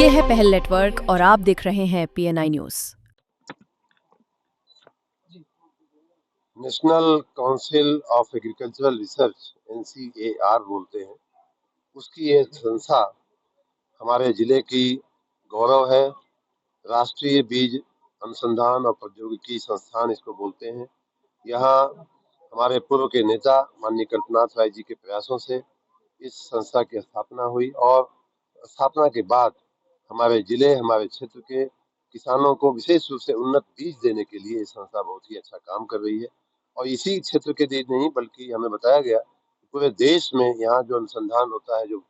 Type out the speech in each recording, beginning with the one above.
ये है पहल नेटवर्क और आप देख रहे हैं PNI news. National council of agricultural research NCAR बोलते हैं, उसकी ये संस्था हमारे जिले की गौरव है। राष्ट्रीय बीज अनुसंधान और प्रौद्योगिकी संस्थान इसको बोलते हैं। यहाँ हमारे पूर्व के नेता माननीय कल्पनाथ राय जी के प्रयासों से इस संस्था की स्थापना हुई और स्थापना के बाद हमारे जिले, हमारे क्षेत्र के किसानों को विशेष रूप से उन्नत बीज देने के लिए ये संस्था बहुत ही अच्छा काम कर रही है। और इसी क्षेत्र के लिए नहीं बल्कि हमें बताया गया कि पूरे देश में यहाँ जो अनुसंधान होता है, जो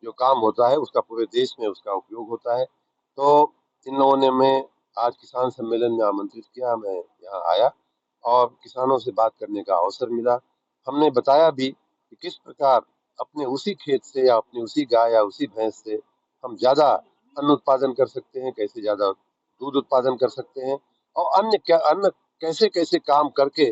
जो काम होता है, उसका पूरे देश में उसका उपयोग होता है। तो इन लोगों ने मैं आज किसान सम्मेलन में आमंत्रित किया, मैं यहाँ आया और किसानों से बात करने का अवसर मिला। हमने बताया भी कि किस प्रकार अपने उसी खेत से या अपनी उसी गाय या उसी भैंस से हम ज्यादा अन्न उत्पादन कर सकते हैं, कैसे ज्यादा दूध उत्पादन कर सकते हैं और अन्य कैसे कैसे काम करके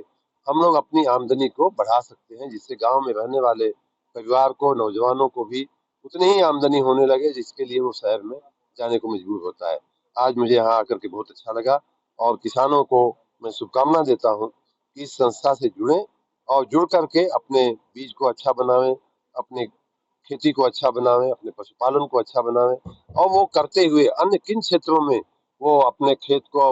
हम लोग अपनी आमदनी को बढ़ा सकते हैं, जिससे गांव में रहने वाले परिवार को, नौजवानों को भी उतनी ही आमदनी होने लगे जिसके लिए वो शहर में जाने को मजबूर होता है। आज मुझे यहाँ आकर के बहुत अच्छा लगा और किसानों को मैं शुभकामना देता हूँ कि इस संस्था से जुड़ें और जुड़ करके अपने बीज को अच्छा बनावें, अपने खेती को अच्छा बनावें, अपने पशुपालन को अच्छा बनावें और वो करते हुए अन्य किन क्षेत्रों में वो अपने खेत को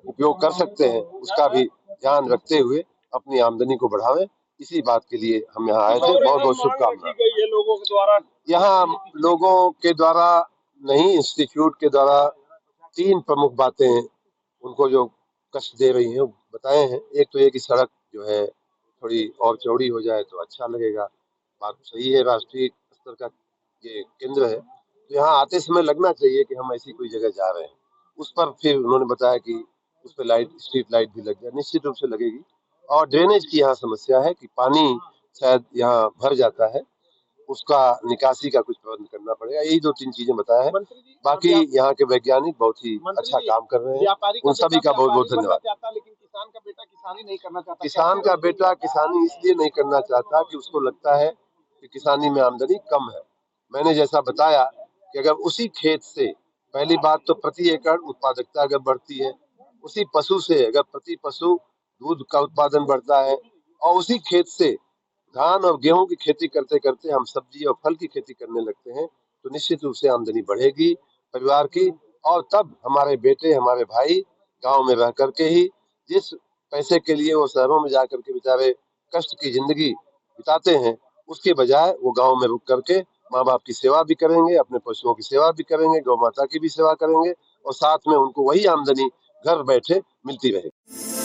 उपयोग कर सकते हैं उसका भी ध्यान रखते हुए अपनी आमदनी को बढ़ावें। इसी बात के लिए हम यहाँ आए थे। बहुत बहुत शुभकामनाएं। यहाँ लोगों के द्वारा नहीं, इंस्टीट्यूट के द्वारा 3 प्रमुख बातें उनको जो कष्ट दे रही हैं वो बताए हैं। एक तो ये कि सड़क जो है थोड़ी और चौड़ी हो जाए तो अच्छा लगेगा। बात सही है, राष्ट्रीय स्तर का ये केंद्र है तो यहाँ आते समय लगना चाहिए कि हम ऐसी कोई जगह जा रहे हैं। उस पर फिर उन्होंने बताया कि उस पर लाइट, स्ट्रीट लाइट भी लग जाए, निश्चित रूप से लगेगी। और ड्रेनेज की यहाँ समस्या है कि पानी शायद यहाँ भर जाता है, उसका निकासी का कुछ प्रबंध करना पड़ेगा। यही 2-3 चीजें बताया है। बाकी यहाँ के वैज्ञानिक बहुत ही अच्छा काम कर रहे हैं, उन सभी का बहुत बहुत धन्यवाद। लेकिन किसान का बेटा किसानी नहीं करना चाहता। किसान का बेटा किसानी इसलिए नहीं करना चाहता कि उसको लगता है कि किसानी में आमदनी कम है। मैंने जैसा बताया कि अगर उसी खेत से, पहली बात तो प्रति एकड़ उत्पादकता अगर बढ़ती है, उसी पशु से अगर प्रति पशु दूध का उत्पादन बढ़ता है और उसी खेत से धान और गेहूं की खेती करते करते हम सब्जी और फल की खेती करने लगते हैं तो निश्चित रूप से आमदनी बढ़ेगी परिवार की। और तब हमारे बेटे, हमारे भाई गांव में रह करके ही जिस पैसे के लिए वो शहरों में जाकर के बेचारे कष्ट की जिंदगी बिताते हैं, उसके बजाय वो गांव में रुक करके माँ बाप की सेवा भी करेंगे, अपने पशुओं की सेवा भी करेंगे, गौ माता की भी सेवा करेंगे और साथ में उनको वही आमदनी घर बैठे मिलती रहेगी।